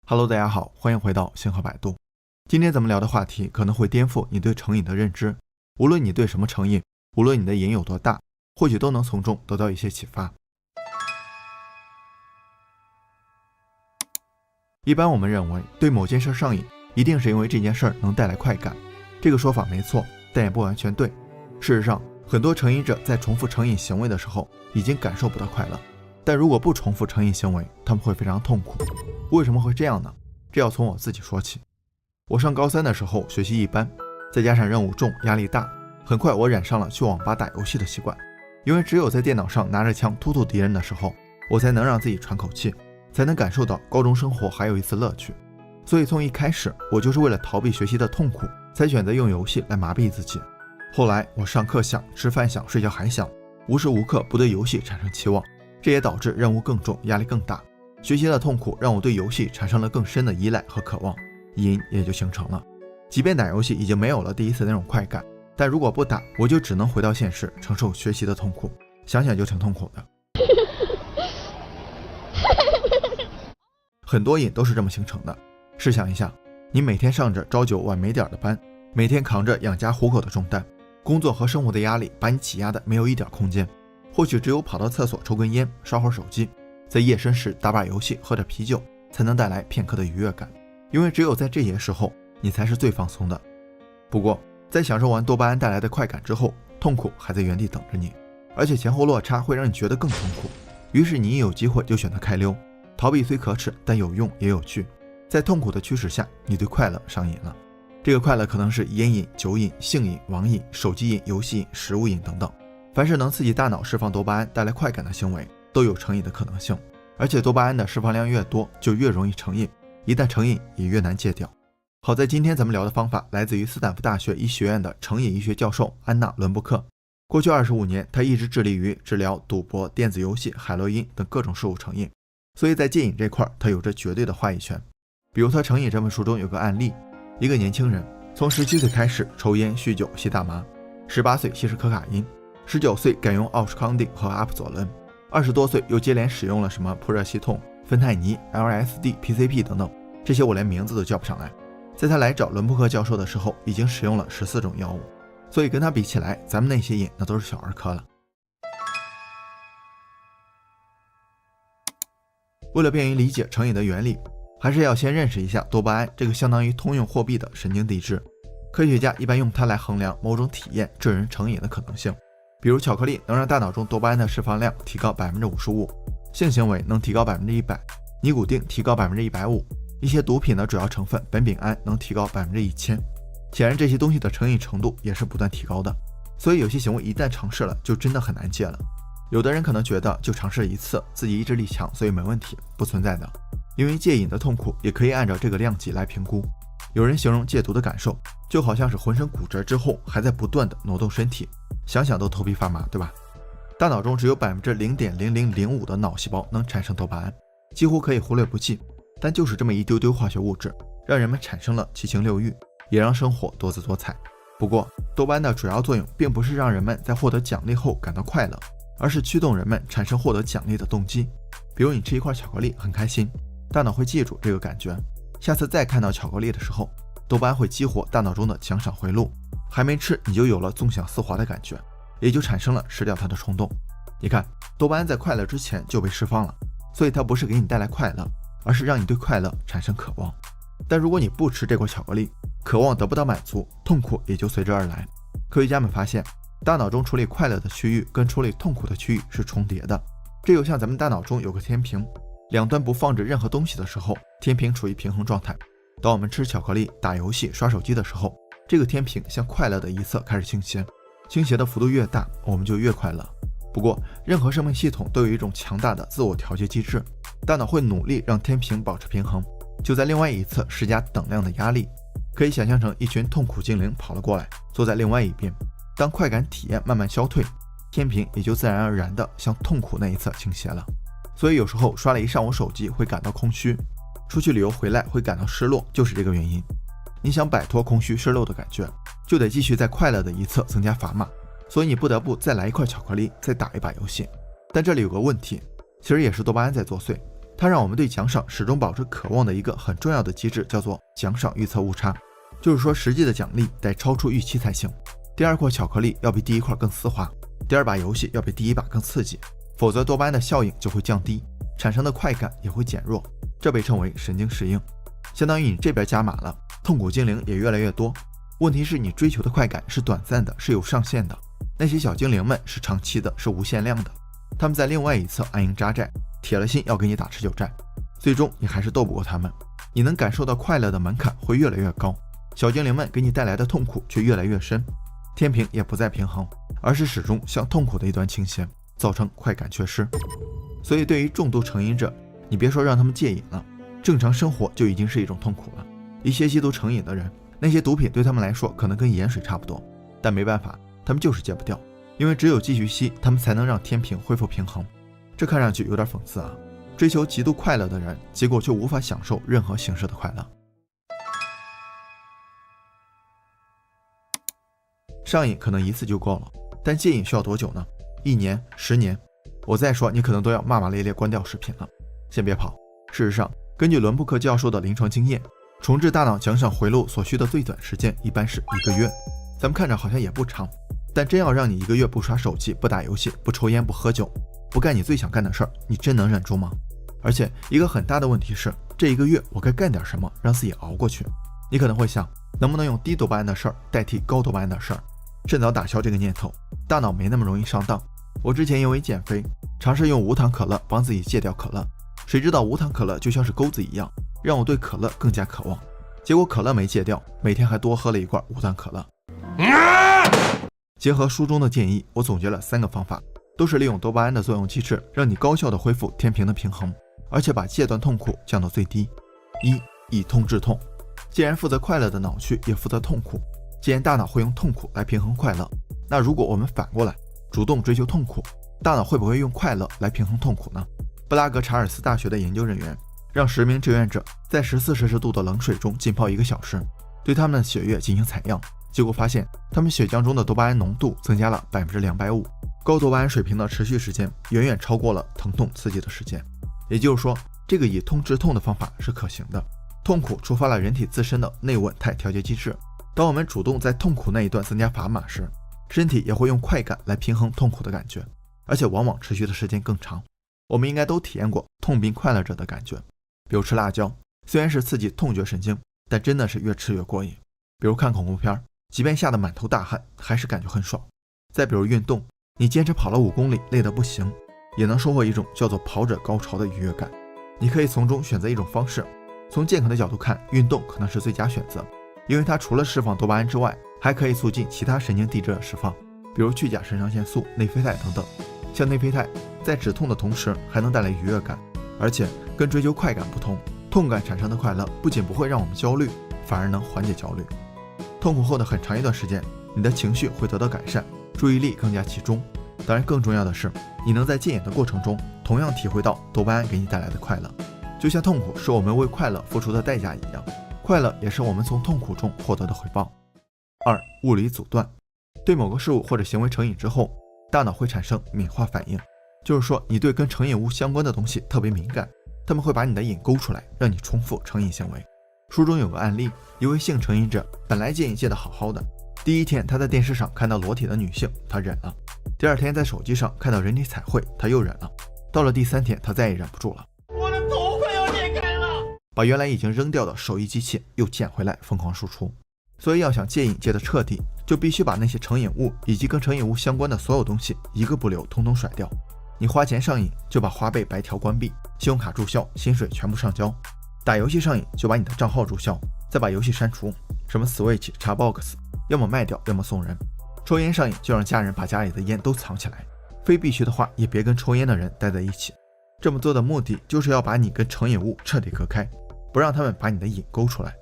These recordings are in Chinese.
Hello， 大家好，欢迎回到星河百度。今天咱们聊的话题可能会颠覆你对成瘾的认知，无论你对什么成瘾，无论你的瘾有多大，或许都能从中得到一些启发。一般我们认为对某件事上瘾，一定是因为这件事能带来快感，这个说法没错，但也不完全对。事实上，很多成瘾者在重复成瘾行为的时候，已经感受不到快乐。但如果不重复成瘾行为，他们会非常痛苦。为什么会这样呢？这要从我自己说起。我上高3的时候学习一般，再加上任务重压力大，很快我染上了去网吧打游戏的习惯。因为只有在电脑上拿着枪突突敌人的时候，我才能让自己喘口气，才能感受到高中生活还有一丝乐趣。所以从一开始，我就是为了逃避学习的痛苦，才选择用游戏来麻痹自己。后来我上课想，吃饭想，睡觉还想，无时无刻不对游戏产生期望，这也导致任务更重，压力更大。学习的痛苦让我对游戏产生了更深的依赖和渴望，瘾也就形成了。即便打游戏已经没有了第一次那种快感，但如果不打，我就只能回到现实，承受学习的痛苦，想想就挺痛苦的。很多瘾都是这么形成的。试想一下，你每天上着朝九晚没点的班，每天扛着养家糊口的重担，工作和生活的压力把你挤压的没有一点空间，或许只有跑到厕所抽根烟，刷会儿手机，在夜深时打把游戏，喝点啤酒，才能带来片刻的愉悦感。因为只有在这些时候，你才是最放松的。不过在享受完多巴胺带来的快感之后，痛苦还在原地等着你，而且前后落差会让你觉得更痛苦。于是你一有机会就选择开溜，逃避虽可耻，但有用也有趣。在痛苦的驱使下，你对快乐上瘾了。这个快乐可能是烟瘾、酒瘾、性瘾、网瘾、手机瘾、游戏瘾、食物瘾等等。凡是能刺激大脑释放多巴胺带来快感的行为，都有成瘾的可能性。而且多巴胺的释放量越多，就越容易成瘾，一旦成瘾也越难戒掉。好在今天咱们聊的方法来自于斯坦福大学医学院的成瘾医学教授安娜·伦布克。过去25年，他一直致力于治疗赌博、电子游戏、海洛因等各种事物成瘾，所以在戒瘾这块他有着绝对的话语权。比如他成瘾这本书中有个案例，一个年轻人从17岁开始抽烟、酗酒、吸大麻，18岁吸食可卡因，19岁改用奥施康定和阿普佐伦，20多岁又接连使用了什么扑热息痛、芬太尼、LSD、PCP 等等，这些我连名字都叫不上来。在他来找伦布克教授的时候，已经使用了14种药物，所以跟他比起来，咱们那些瘾那都是小儿科了。为了便于理解成瘾的原理，还是要先认识一下多巴胺这个相当于通用货币的神经递质。科学家一般用它来衡量某种体验致人成瘾的可能性。比如巧克力能让大脑中多巴胺的释放量提高 55%， 性行为能提高 100%， 尼古丁提高 150%， 一些毒品的主要成分苯丙胺能提高 1000%。 显然这些东西的成瘾程度也是不断提高的，所以有些行为一旦尝试了，就真的很难戒了。有的人可能觉得就尝试一次，自己意志力强，所以没问题，不存在的。因为戒瘾的痛苦也可以按照这个量级来评估。有人形容戒毒的感受就好像是浑身骨折之后还在不断的挪动身体，想想都头皮发麻，对吧？大脑中只有 0.0005% 的脑细胞能产生多巴胺，几乎可以忽略不计，但就是这么一丢丢化学物质，让人们产生了七情六欲，也让生活多姿多彩。不过多巴胺的主要作用并不是让人们在获得奖励后感到快乐，而是驱动人们产生获得奖励的动机。比如你吃一块巧克力很开心，大脑会记住这个感觉，下次再看到巧克力的时候，多巴胺会激活大脑中的奖赏回路，还没吃你就有了纵享丝滑的感觉，也就产生了吃掉它的冲动。你看，多巴胺在快乐之前就被释放了，所以它不是给你带来快乐，而是让你对快乐产生渴望。但如果你不吃这块巧克力，渴望得不到满足，痛苦也就随之而来。科学家们发现，大脑中处理快乐的区域跟处理痛苦的区域是重叠的，这就像咱们大脑中有个天平，两端不放置任何东西的时候，天平处于平衡状态。当我们吃巧克力、打游戏、刷手机的时候，这个天平向快乐的一侧开始倾斜，倾斜的幅度越大，我们就越快乐。不过任何生命系统都有一种强大的自我调节机制，大脑会努力让天平保持平衡，就在另外一侧施加等量的压力。可以想象成一群痛苦精灵跑了过来，坐在另外一边。当快感体验慢慢消退，天平也就自然而然地向痛苦那一侧倾斜了。所以有时候刷了一上午手机会感到空虚，出去旅游回来会感到失落，就是这个原因。你想摆脱空虚失落的感觉，就得继续在快乐的一侧增加砝码，所以你不得不再来一块巧克力，再打一把游戏。但这里有个问题，其实也是多巴胺在作祟。它让我们对奖赏始终保持渴望的一个很重要的机制叫做奖赏预测误差，就是说实际的奖励得超出预期才行。第二块巧克力要比第一块更丝滑，第二把游戏要比第一把更刺激，否则多巴胺的效应就会降低，产生的快感也会减弱，这被称为神经适应。相当于你这边加码了，痛苦精灵也越来越多。问题是你追求的快感是短暂的，是有上限的，那些小精灵们是长期的，是无限量的，他们在另外一侧安营扎寨，铁了心要给你打持久战，最终你还是斗不过他们。你能感受到快乐的门槛会越来越高，小精灵们给你带来的痛苦却越来越深，天平也不再平衡，而是始终向痛苦的一端倾斜，造成快感缺失。所以对于重度成瘾者，你别说让他们戒瘾了，正常生活就已经是一种痛苦了。一些吸毒成瘾的人，那些毒品对他们来说可能跟盐水差不多，但没办法，他们就是戒不掉，因为只有继续吸，他们才能让天平恢复平衡。这看上去有点讽刺啊，追求极度快乐的人，结果却无法享受任何形式的快乐。上瘾可能一次就够了，但戒瘾需要多久呢？1年、10年？我再说你可能都要骂骂咧咧关掉视频了。先别跑，事实上根据伦布克教授的临床经验，重置大脑奖赏回路所需的最短时间一般是1个月。咱们看着好像也不长，但真要让你1个月不刷手机、不打游戏、不抽烟、不喝酒，不干你最想干的事儿，你真能忍住吗？而且一个很大的问题是，这1个月我该干点什么让自己熬过去？你可能会想，能不能用低多巴胺的事儿代替高多巴胺的事儿？趁早打消这个念头，大脑没那么容易上当。我之前因为减肥，尝试用无糖可乐帮自己戒掉可乐，谁知道无糖可乐就像是钩子一样，让我对可乐更加渴望。结果可乐没戒掉，每天还多喝了1罐无糖可乐。结合书中的建议，我总结了3个方法，都是利用多巴胺的作用机制，让你高效的恢复天平的平衡，而且把戒断痛苦降到最低。1. 以痛治痛。既然负责快乐的脑区也负责痛苦，既然大脑会用痛苦来平衡快乐，那如果我们反过来主动追求痛苦，大脑会不会用快乐来平衡痛苦呢？布拉格查尔斯大学的研究人员让10名志愿者在14摄氏度的冷水中浸泡1个小时，对他们的血液进行采样，结果发现他们血浆中的多巴胺浓度增加了250%，高多巴胺水平的持续时间远远超过了疼痛刺激的时间。也就是说，这个以痛治痛的方法是可行的。痛苦触发了人体自身的内稳态调节机制，当我们主动在痛苦那一段增加砝码时，身体也会用快感来平衡痛苦的感觉，而且往往持续的时间更长。我们应该都体验过痛并快乐着的感觉，比如吃辣椒，虽然是刺激痛觉神经，但真的是越吃越过瘾。比如看恐怖片，即便吓得满头大汗，还是感觉很爽。再比如运动，你坚持跑了5公里，累得不行，也能收获一种叫做跑者高潮的愉悦感。你可以从中选择一种方式，从健康的角度看，运动可能是最佳选择，因为它除了释放多巴胺之外，还可以促进其他神经递质的释放，比如去甲肾上腺素、内啡肽等等。像内啡肽在止痛的同时还能带来愉悦感，而且跟追求快感不同，痛感产生的快乐不仅不会让我们焦虑，反而能缓解焦虑。痛苦后的很长一段时间，你的情绪会得到改善，注意力更加集中。当然更重要的是，你能在戒瘾的过程中同样体会到多巴胺给你带来的快乐，就像痛苦是我们为快乐付出的代价一样，快乐也是我们从痛苦中获得的回报。2. 物理阻断。对某个事物或者行为成瘾之后，大脑会产生敏化反应，就是说你对跟成瘾物相关的东西特别敏感，他们会把你的瘾勾出来，让你重复成瘾行为。书中有个案例，一位性成瘾者本来戒瘾戒得好好的，第1天他在电视上看到裸体的女性，他忍了；第2天在手机上看到人体彩绘，他又忍了；到了第3天，他再也忍不住了，我的头快要裂开了，把原来已经扔掉的手艺机器又捡回来，疯狂输出。所以要想戒瘾戒得彻底，就必须把那些成瘾物以及跟成瘾物相关的所有东西一个不留通通甩掉。你花钱上瘾，就把花呗白条关闭，信用卡注销，薪水全部上交；打游戏上瘾，就把你的账号注销，再把游戏删除，什么 Switch、Xbox， 要么卖掉，要么送人。抽烟上瘾，就让家人把家里的烟都藏起来，非必须的话也别跟抽烟的人待在一起。这么做的目的就是要把你跟成瘾物彻底隔开，不让他们把你的瘾勾出来。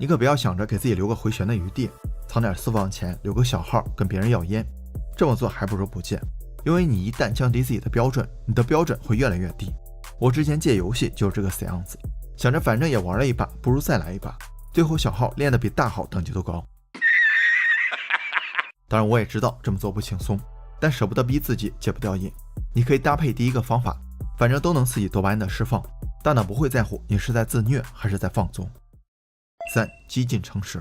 你可不要想着给自己留个回旋的余地，藏点私房钱，留个小号跟别人要烟，这么做还不如不戒。因为你一旦降低自己的标准，你的标准会越来越低。我之前戒游戏就是这个死样子，想着反正也玩了一把，不如再来一把，最后小号练得比大号等级都高。当然我也知道这么做不轻松，但舍不得逼自己戒不掉瘾。你可以搭配第1个方法，反正都能刺激多巴胺的释放，大脑不会在乎你是在自虐还是在放纵。3. 激进诚实。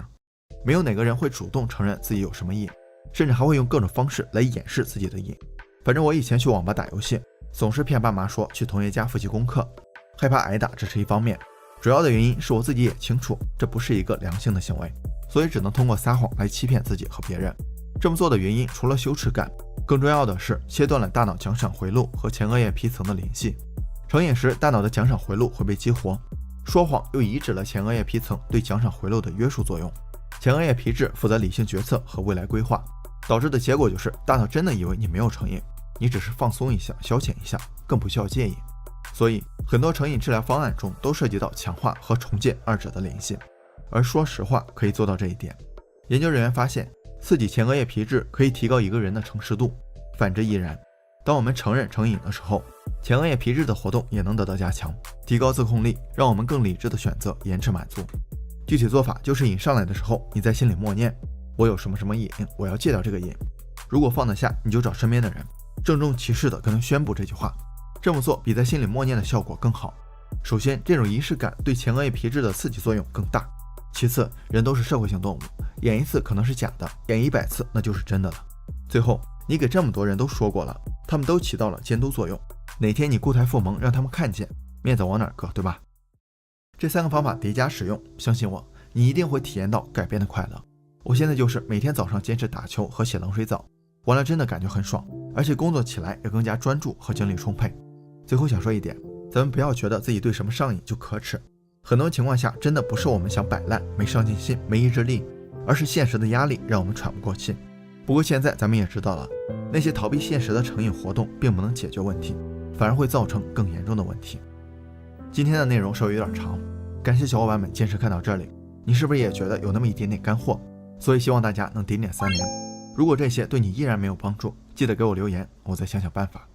没有哪个人会主动承认自己有什么瘾，甚至还会用各种方式来掩饰自己的瘾。反正我以前去网吧打游戏，总是骗爸妈说去同学家复习功课，害怕挨打这是一方面，主要的原因是我自己也清楚这不是一个良性的行为，所以只能通过撒谎来欺骗自己和别人。这么做的原因除了羞耻感，更重要的是切断了大脑奖赏回路和前额叶皮层的联系。成瘾时，大脑的奖赏回路会被激活，说谎又移植了前额叶皮层对奖赏回路的约束作用。前额叶皮质负责理性决策和未来规划，导致的结果就是大脑真的以为你没有成瘾，你只是放松一下消遣一下，更不需要戒瘾。所以很多成瘾治疗方案中都涉及到强化和重建二者的联系，而说实话可以做到这一点。研究人员发现，刺激前额叶皮质可以提高一个人的诚实度，反之亦然。当我们承认成瘾的时候，前额叶皮质的活动也能得到加强，提高自控力，让我们更理智的选择延迟满足。具体做法就是瘾上来的时候，你在心里默念我有什么什么瘾，我要戒掉这个瘾。如果放得下，你就找身边的人郑重其事地跟他宣布这句话，这么做比在心里默念的效果更好。首先，这种仪式感对前额叶皮质的刺激作用更大，其次，人都是社会性动物，演一次可能是假的，演100次那就是真的了。最后，你给这么多人都说过了，他们都起到了监督作用，哪天你固态复萌让他们看见，面子往哪搁，对吧？这3个方法叠加使用，相信我，你一定会体验到改变的快乐。我现在就是每天早上坚持打球和洗冷水澡，完了真的感觉很爽，而且工作起来也更加专注和精力充沛。最后想说一点，咱们不要觉得自己对什么上瘾就可耻，很多情况下真的不是我们想摆烂、没上进心、没意志力，而是现实的压力让我们喘不过气。不过现在咱们也知道了，那些逃避现实的成瘾活动并不能解决问题，反而会造成更严重的问题。今天的内容稍微有点长，感谢小伙伴们坚持看到这里，你是不是也觉得有那么一点点干货？所以希望大家能点点3连。如果这些对你依然没有帮助，记得给我留言，我再想想办法。